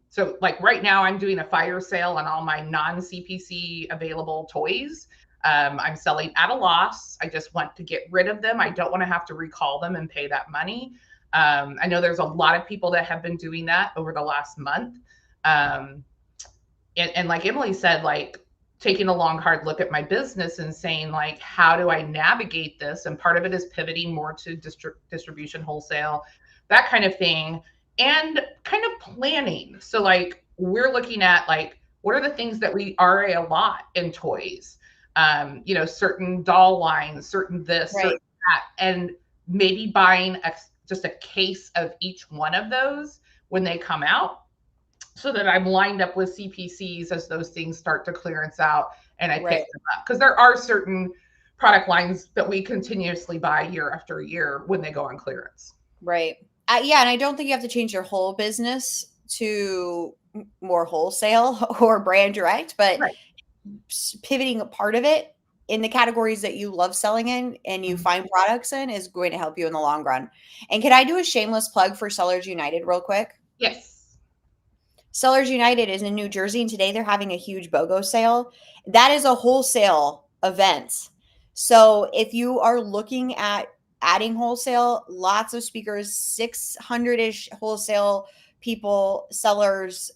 So like right now I'm doing a fire sale on all my non-CPC available toys. I'm selling at a loss. I just want to get rid of them. I don't want to have to recall them and pay that money. I know there's a lot of people that have been doing that over the last month. And like Emily said, like taking a long, hard look at my business and saying like, how do I navigate this? And part of it is pivoting more to distribution, wholesale, that kind of thing, and kind of planning. So like we're looking at like, what are the things that we are a lot in toys? Certain doll lines, certain this, right, certain that, and maybe buying just a case of each one of those when they come out, so that I'm lined up with CPCs as those things start to clearance out and I pick them up. Because there are certain product lines that we continuously buy year after year when they go on clearance. Right. Yeah. And I don't think you have to change your whole business to more wholesale or brand direct, but pivoting a part of it in the categories that you love selling in and you find products in is going to help you in the long run. And can I do a shameless plug for Sellers United real quick? Yes. Sellers United is in New Jersey, and today they're having a huge BOGO sale. That is a wholesale event. So if you are looking at adding wholesale, lots of speakers, 600-ish wholesale people, sellers,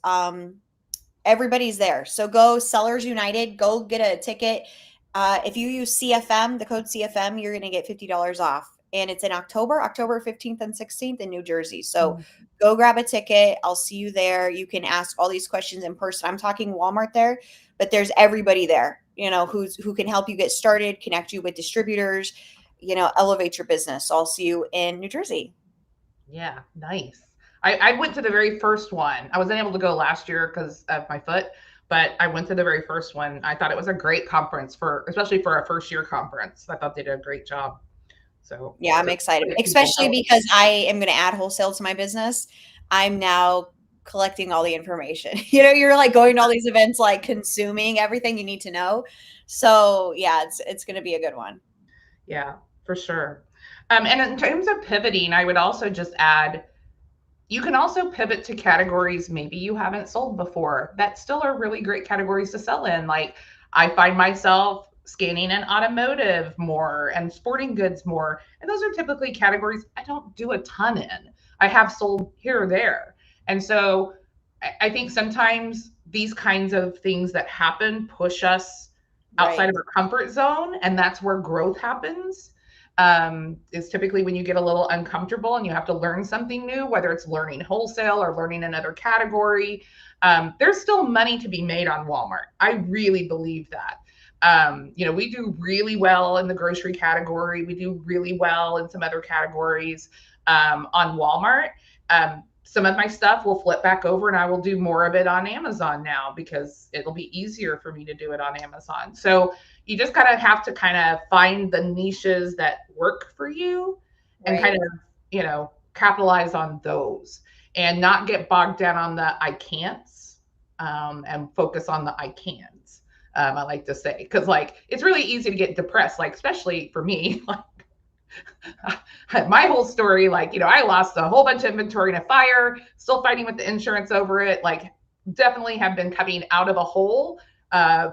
everybody's there. So go Sellers United, go get a ticket. If you use CFM, the code CFM, you're going to get $50 off. And it's in October 15th and 16th in New Jersey. So go grab a ticket. I'll see you there. You can ask all these questions in person. I'm talking Walmart there, but there's everybody there, who can help you get started, connect you with distributors, elevate your business. So I'll see you in New Jersey. Yeah, nice. I went to the very first one. I wasn't able to go last year because of my foot, but I went to the very first one. I thought it was a great conference especially for a first year conference. I thought they did a great job. So yeah, I'm excited, especially because I am going to add wholesale to my business. I'm now collecting all the information. You're like going to all these events, like consuming everything you need to know. So yeah, it's going to be a good one. Yeah, for sure. And in terms of pivoting, I would also just add, You can also pivot to categories maybe you haven't sold before that still are really great categories to sell in. Like I find myself scanning in automotive more and sporting goods more. And those are typically categories I don't do a ton in. I have sold here or there. And so I think sometimes these kinds of things that happen push us outside Right. of our comfort zone. And that's where growth happens. Is typically when you get a little uncomfortable and you have to learn something new, whether it's learning wholesale or learning another category. There's still money to be made on Walmart. I really believe that. We do really well in the grocery category. We do really well in some other categories on Walmart. Some of my stuff will flip back over and I will do more of it on Amazon now because it'll be easier for me to do it on Amazon. So you just kind of have to kind of find the niches that work for you and kind Right. of, capitalize on those and not get bogged down on the I can'ts and focus on the I cans. I like to say, because like it's really easy to get depressed, like especially for me, like my whole story, like, I lost a whole bunch of inventory in a fire, still fighting with the insurance over it. Like, definitely have been coming out of a hole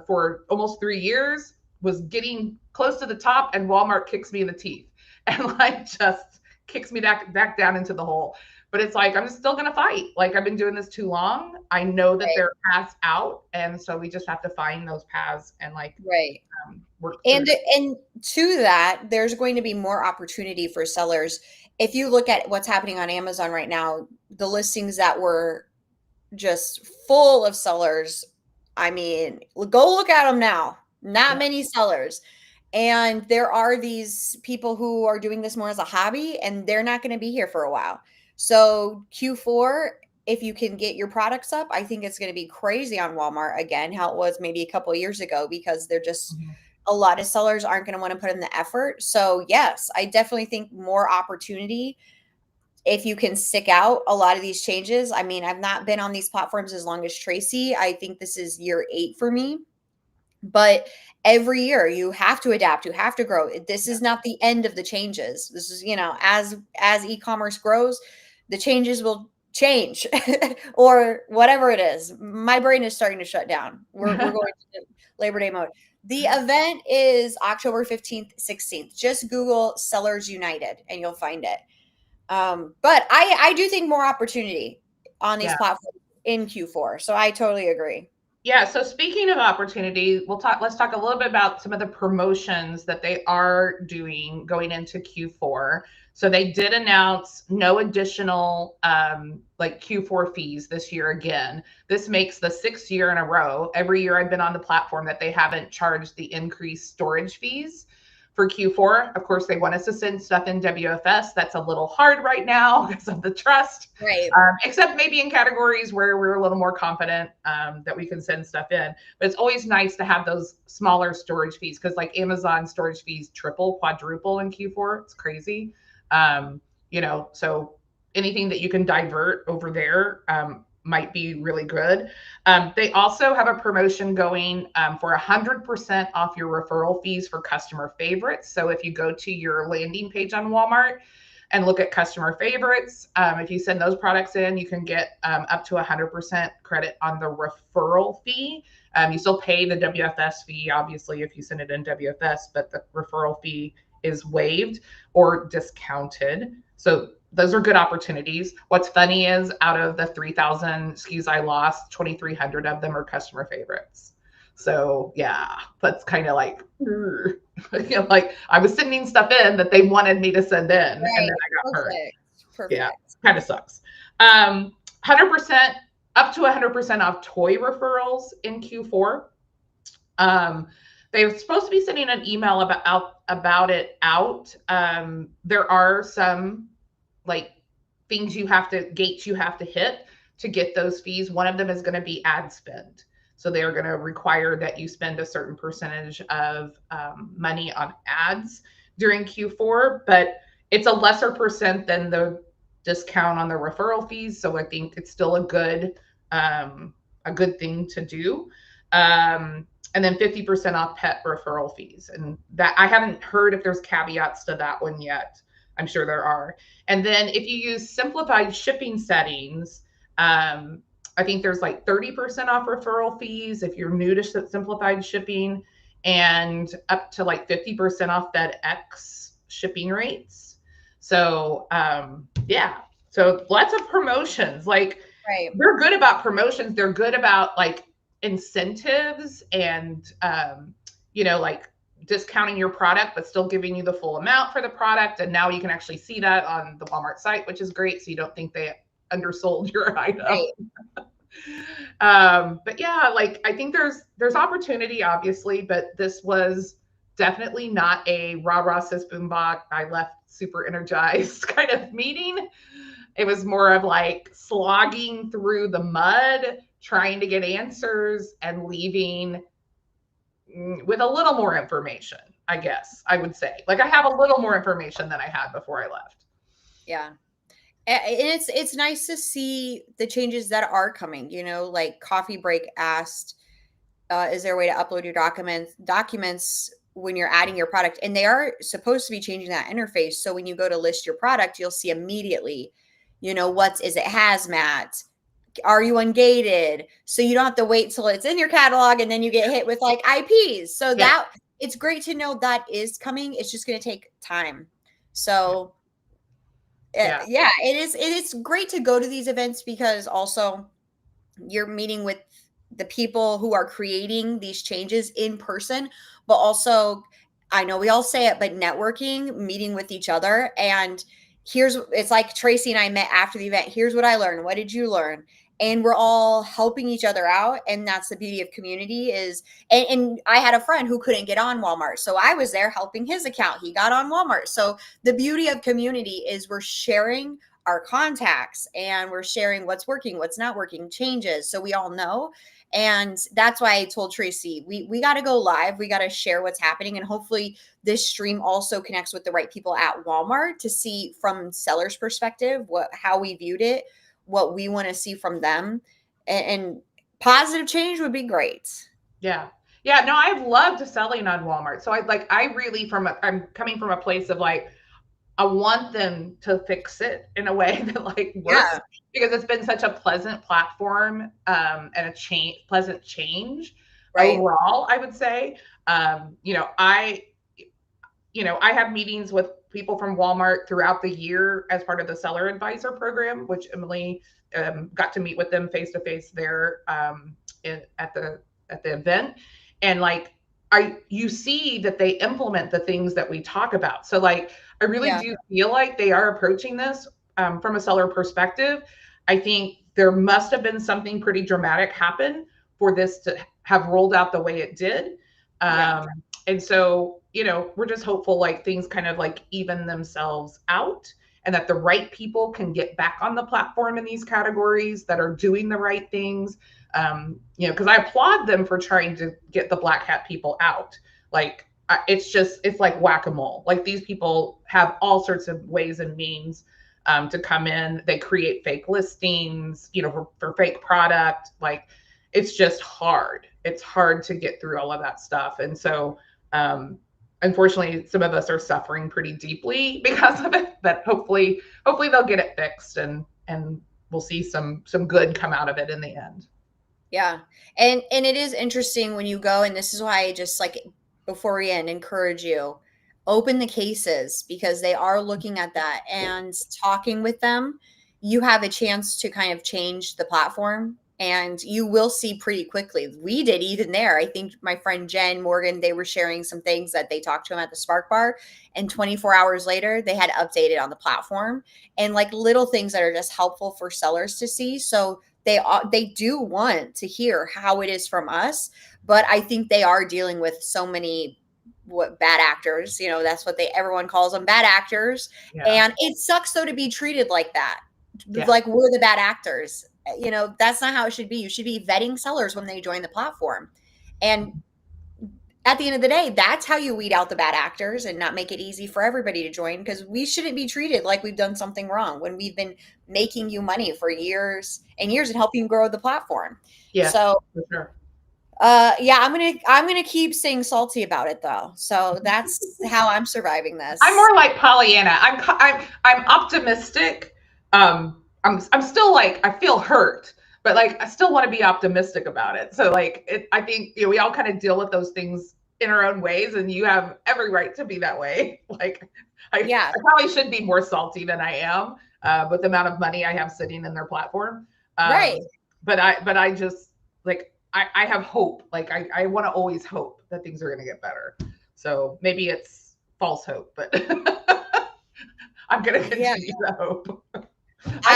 for almost 3 years, was getting close to the top, and Walmart kicks me in the teeth and like just kicks me back down into the hole. But it's like, I'm still going to fight. Like, I've been doing this too long. I know that Right. there are paths out. And so we just have to find those paths and like Right. work through And them. and to that, there's going to be more opportunity for sellers. If you look at what's happening on Amazon right now, the listings that were just full of sellers, I mean, go look at them now. Not Yeah. many sellers. And there are these people who are doing this more as a hobby, and they're not going to be here for a while. So Q4, if you can get your products up, I think it's going to be crazy on Walmart again, how it was maybe a couple of years ago, because they're just Mhm. a lot of sellers aren't going to want to put in the effort. So yes, I definitely think more opportunity if you can stick out a lot of these changes. I mean, I've not been on these platforms as long as Tracy. I think this is year 8 for me. But every year you have to adapt, you have to grow. This Yeah. is not the end of the changes. This is, as e-commerce grows, the changes will change or whatever it is. My brain is starting to shut down. We're going to Labor Day mode. The event is October 15th, 16th. Just Google Sellers United and you'll find it. But I do think more opportunity on these Yeah. platforms in Q4. So I totally agree. Yeah, so speaking of opportunity, let's talk a little bit about some of the promotions that they are doing going into Q4. So they did announce no additional like Q4 fees this year again. This makes the 6th year in a row. Every year I've been on the platform that they haven't charged the increased storage fees for Q4. Of course, they want us to send stuff in WFS. That's a little hard right now because of the trust, Right. except maybe in categories where we're a little more confident that we can send stuff in. But it's always nice to have those smaller storage fees because, like, Amazon storage fees triple, quadruple in Q4. It's crazy. So anything that you can divert over there might be really good. They also have a promotion going for 100% off your referral fees for customer favorites. So if you go to your landing page on Walmart and look at customer favorites, if you send those products in, you can get up to 100% credit on the referral fee. You still pay the WFS fee, obviously, if you send it in WFS, but the referral fee is waived or discounted. So those are good opportunities. What's funny is out of the 3,000 SKUs I lost, 2,300 of them are customer favorites. So yeah, that's kind of like, like I was sending stuff in that they wanted me to send in, and then Right. I got hurt. Perfect. Yeah, Perfect. kind of sucks. 100% up to 100% off toy referrals in Q4. Um, they're supposed to be sending an email about it out. There are some like gates you have to hit to get those fees. One of them is going to be ad spend. So they are going to require that you spend a certain percentage of money on ads during Q4, but it's a lesser percent than the discount on the referral fees. So I think it's still a good thing to do. And then 50% off pet referral fees. And that I haven't heard if there's caveats to that one yet. I'm sure there are. And then if you use simplified shipping settings, I think there's like 30% off referral fees if you're new to simplified shipping, and up to like 50% off FedEx shipping rates. So yeah, so lots of promotions. Like Right. they're good about promotions. They're good about like incentives and like discounting your product but still giving you the full amount for the product. And now you can actually see that on the Walmart site, which is great. So you don't think they undersold your item. Right. But yeah, like I think there's opportunity, obviously, but this was definitely not a rah rah sis boom bop, I left super energized kind of meeting. It was more of like slogging through the mud, trying to get answers and leaving with a little more information, I guess I would say. Like I have a little more information than I had before I left. Yeah. And it's nice to see the changes that are coming. Like Coffee Break asked, is there a way to upload your documents when you're adding your product? And they are supposed to be changing that interface. So when you go to list your product, you'll see immediately, is it hazmat? Are you ungated? So you don't have to wait till it's in your catalog and then you get hit with like IPs. So Yeah. that it's great to know that is coming. It's just going to take time. So yeah, it is great to go to these events because also you're meeting with the people who are creating these changes in person, but also I know we all say it, but networking, meeting with each other. And it's like Tracy and I met after the event. Here's what I learned. What did you learn? And we're all helping each other out. And that's the beauty of community is, and I had a friend who couldn't get on Walmart. So I was there helping his account. He got on Walmart. So the beauty of community is we're sharing our contacts and we're sharing what's working, what's not working, changes. So we all know. And that's why I told Tracy, we got to go live. We got to share what's happening. And hopefully this stream also connects with the right people at Walmart to see from sellers' perspective, how we viewed it, what we want to see from them. And positive change would be great. Yeah. Yeah. No, I've loved selling on Walmart. So I really I'm coming from a place of like, I want them to fix it in a way that like works because it's been such a pleasant platform and a pleasant change overall, I would say. I have meetings with people from Walmart throughout the year as part of the seller advisor program, which Emily got to meet with them face to face there at the event. And like, you see that they implement the things that we talk about. So like, I really do feel like they are approaching this from a seller perspective. I think there must have been something pretty dramatic happen for this to have rolled out the way it did. And so, we're just hopeful like things kind of like even themselves out and that the right people can get back on the platform in these categories that are doing the right things. Because I applaud them for trying to get the black hat people out. Like, it's like whack-a-mole. Like these people have all sorts of ways and means to come in. They create fake listings, for fake product. Like it's just hard. It's hard to get through all of that stuff. And so, unfortunately, some of us are suffering pretty deeply because of it, but hopefully they'll get it fixed and we'll see some good come out of it in the end. Yeah. And it is interesting when you go, and this is why I just like, before we end, encourage you, open the cases because they are looking at that and talking with them. You have a chance to kind of change the platform and you will see pretty quickly. We did even there. I think my friend Jen Morgan, they were sharing some things that they talked to him at the Spark Bar, and 24 hours later, they had updated on the platform and like little things that are just helpful for sellers to see. So they do want to hear how it is from us, but I think they are dealing with so many bad actors. That's what everyone calls them, bad actors. Yeah. And it sucks though to be treated like that. Yeah. Like we're the bad actors. That's not how it should be. You should be vetting sellers when they join the platform. And at the end of the day, that's how you weed out the bad actors and not make it easy for everybody to join, because we shouldn't be treated like we've done something wrong when we've been making you money for years and years and helping you grow the platform. Yeah. So, for sure. Yeah, I'm gonna keep staying salty about it though. So that's how I'm surviving I'm this. more like Pollyanna. I'm optimistic. I'm still like I feel hurt, but like I still want to be optimistic about it. So like I think we all kind of deal with those things in our own ways, and you have every right to be that way. Like Yeah, I probably should be more salty than I am with the amount of money I have sitting in their platform. right. But I just like I have hope. Like I want to always hope that things are going to get better. So maybe it's false hope, but I'm going to Yeah. continue to hope. I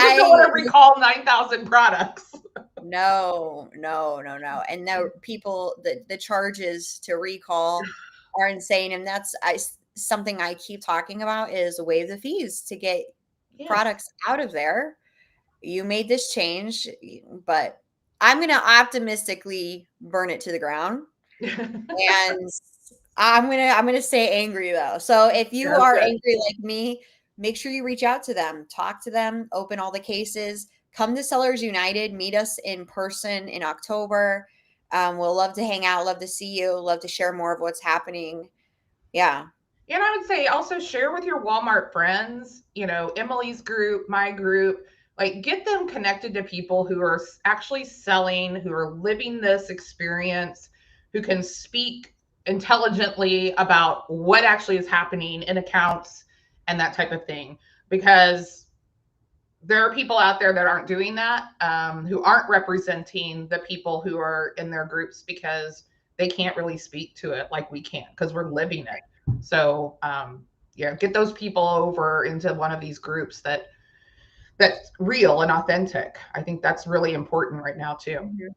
just don't want I to recall 9,000 products. No, no, no, no. And the people, the charges to recall are insane. And something I keep talking about is waive the fees to get Yes. products out of there. You made this change, but I'm going to optimistically burn it to the ground. And I'm gonna stay angry though. So if you That's are good. angry like me, make sure you reach out to them, talk to them, open all the cases, come to Sellers United, meet us in person in October. We'll love to hang out, love to see you, love to share more of what's happening. Yeah. And I would say also share with your Walmart friends, Emily's group, my group, like get them connected to people who are actually selling, who are living this experience, who can speak intelligently about what actually is happening in accounts and that type of thing. Because there are people out there that aren't doing that, who aren't representing the people who are in their groups because they can't really speak to it like we can because we're living it. So yeah, get those people over into one of these groups that's real and authentic. I think that's really important right now too. Mhm.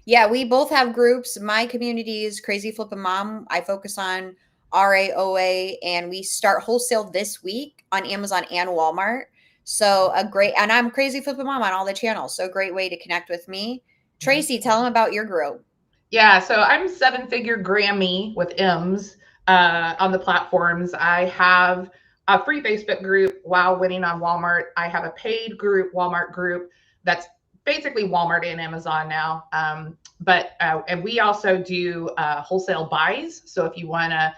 Yeah, we both have groups. My community is Crazy Flippin' Mom. I focus on RAOA, and we start wholesale this week on Amazon and Walmart. So and I'm Crazy Flippin' Mom on all the channels. So a great way to connect with me. Tracy, tell them about your group. Yeah, so I'm 7FigureGrammy with M's on the platforms. I have a free Facebook group, Wow Winning on Walmart. I have a paid group, Walmart group, that's basically Walmart and Amazon now. And we also do wholesale buys. So if you want to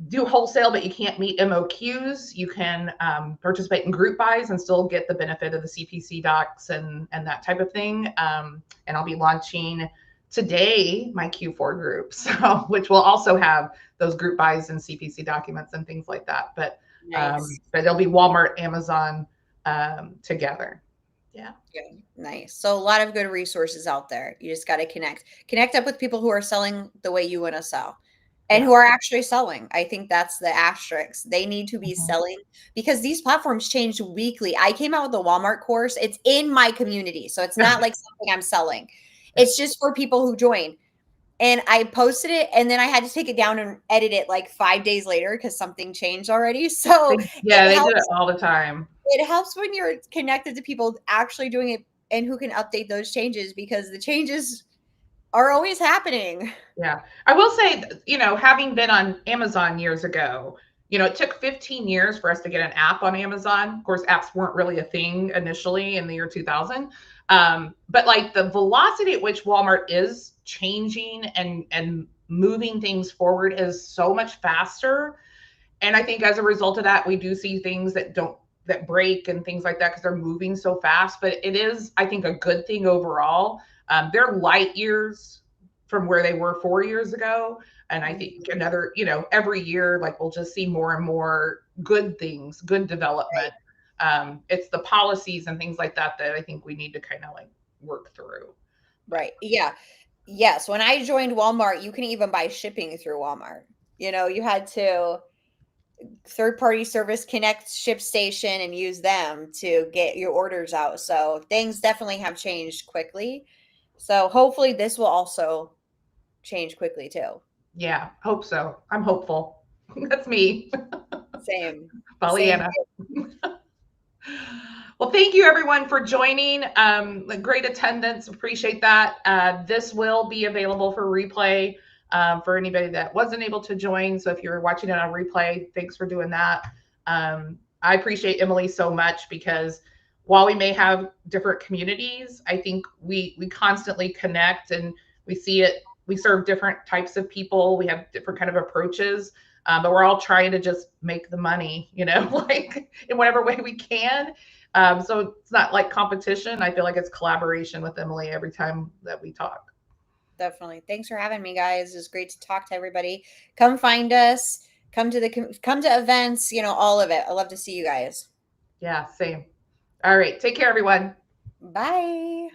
do wholesale, but you can't meet MOQs, you can participate in group buys and still get the benefit of the CPC docs and that type of thing. And I'll be launching today my Q4 group, so which will also have those group buys and CPC documents and things like that. Nice. But it'll be Walmart, Amazon together. Yeah. Yeah, nice. So a lot of good resources out there. You just got to connect up with people who are selling the way you want to sell and Yeah. who are actually selling. I think that's the asterisk. They need to be Mhm. selling because these platforms change weekly. I came out with a Walmart course. It's in my community. So it's not like something I'm selling. It's just for people who join. And I posted it and then I had to take it down and edit it like 5 days later because something changed already. So Yeah, it they do it helps all the time. it helps when you're connected to people actually doing it and who can update those changes because the changes are always happening. Yeah. I will say, having been on Amazon years ago, it took 15 years for us to get an app on Amazon. Of course, apps weren't really a thing initially in the year 2000. But like the velocity at which Walmart is changing and moving things forward is so much faster. And I think as a result of that, we do see things that break and things like that because they're moving so fast. But it is, I think, a good thing overall. They're light years from where they were 4 years ago. And I think another, every year, like we'll just see more and more good things, good development. It's the policies and things like that I think we need to kind of like work through. But Right. Yeah. Yes. When I joined Walmart, you can even buy shipping through Walmart. You had to third party service connect ShipStation and use them to get your orders out. So things definitely have changed quickly. So hopefully this will also change quickly too. yeah, hope so. I'm hopeful. That's me, Same. Same. Pollyanna. Well, thank you everyone for joining. Great attendance. Appreciate that. This will be available for replay for anybody that wasn't able to join. So if you're watching it on replay, thanks for doing that. I appreciate Emily so much because while we may have different communities, I think we constantly connect and we see it we serve different types of people. We have different kind of approaches, but we're all trying to just make the money, like in whatever way we can. So it's not like competition. I feel like it's collaboration with Emily every time that we talk. Definitely. Thanks for having me, guys. It's great to talk to everybody. Come find us. Come to events. All of it. I love to see you guys. Yeah, same. All right. Take care, everyone. Bye.